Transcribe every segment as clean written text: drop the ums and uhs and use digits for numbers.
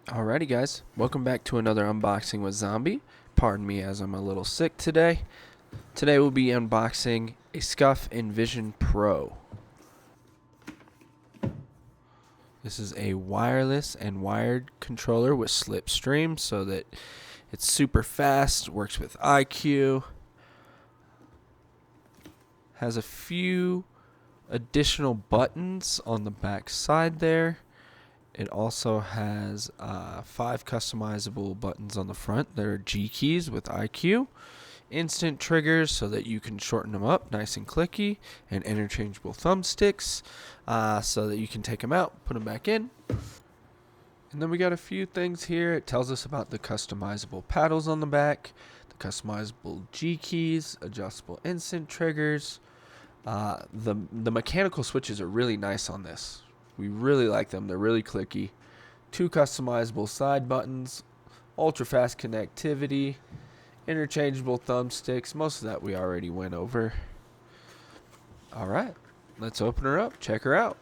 Alrighty guys, welcome back to another unboxing with Zombie. Pardon me as I'm a little sick today. Today we'll be unboxing a Scuf Envision Pro. This is a wireless and wired controller with slipstream so that it's super fast, works with IQ. Has a few additional buttons on the back side there. It also has 5 customizable buttons on the front that are G keys with IQ, instant triggers so that you can shorten them up nice and clicky, and interchangeable thumbsticks so that you can take them out, put them back in. And then we got a few things here. It tells us about the customizable paddles on the back, the customizable G keys, adjustable instant triggers. The mechanical switches are really nice on this. We really like them. They're really clicky. 2 customizable side buttons, ultra fast connectivity, interchangeable thumbsticks. Most of that we already went over. Alright, let's open her up, check her out.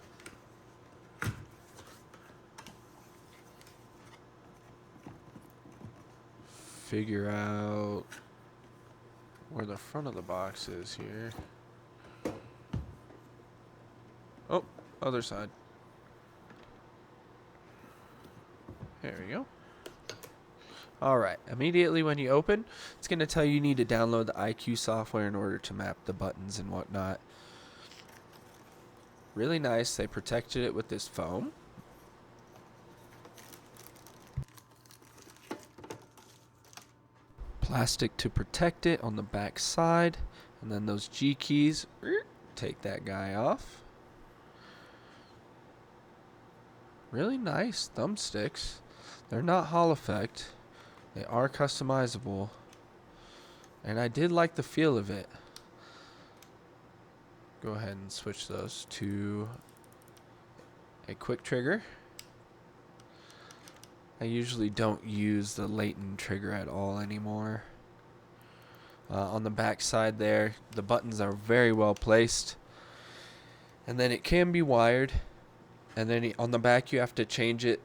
Figure out where the front of the box is here. Oh, other side. There we go. Alright, immediately when you open, it's going to tell you need to download the IQ software in order to map the buttons and whatnot. Really nice. They protected it with this foam. Plastic to protect it on the back side. And then those G keys, take that guy off. Really nice thumbsticks. They're not Hall effect. They are customizable. And I did like the feel of it. Go ahead and switch those to a quick trigger. I usually don't use the latent trigger at all anymore. On the back side there, the buttons are very well placed. And then it can be wired. And then on the back you have to change it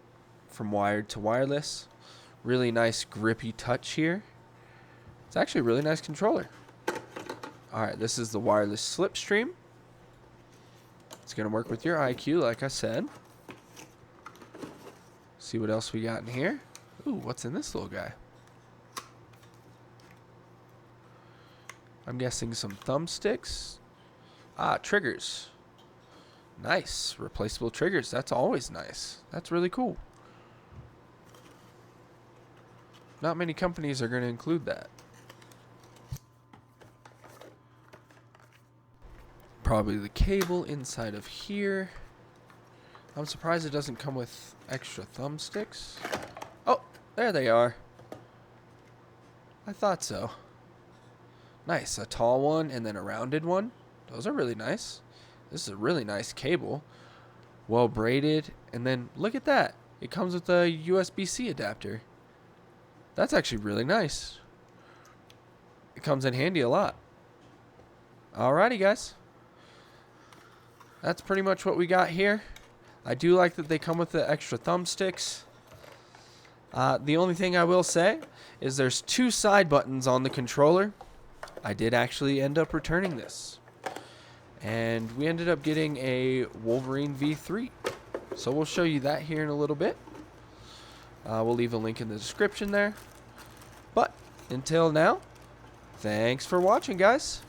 from wired to wireless. Really nice grippy touch here. It's actually a really nice controller. Alright, this is the wireless slipstream. It's going to work with your IQ like I said. See what else we got in here. Ooh, what's in this little guy? I'm guessing some thumbsticks. Triggers. Nice. Replaceable triggers. That's always nice. That's really cool. Not many companies are going to include that. Probably the cable inside of here. I'm surprised it doesn't come with extra thumbsticks. Oh, there they are. I thought so. Nice. A tall one and then a rounded one. Those are really nice. This is a really nice cable. Well braided. And then look at that. It comes with a USB-C adapter. That's actually really nice. It comes in handy a lot. Alrighty guys. That's pretty much what we got here. I do like that they come with the extra thumbsticks. The only thing I will say is there's 2 side buttons on the controller. I did actually end up returning this. And we ended up getting a Wolverine V3. So we'll show you that here in a little bit. We'll leave a link in the description there. But until now, thanks for watching, guys.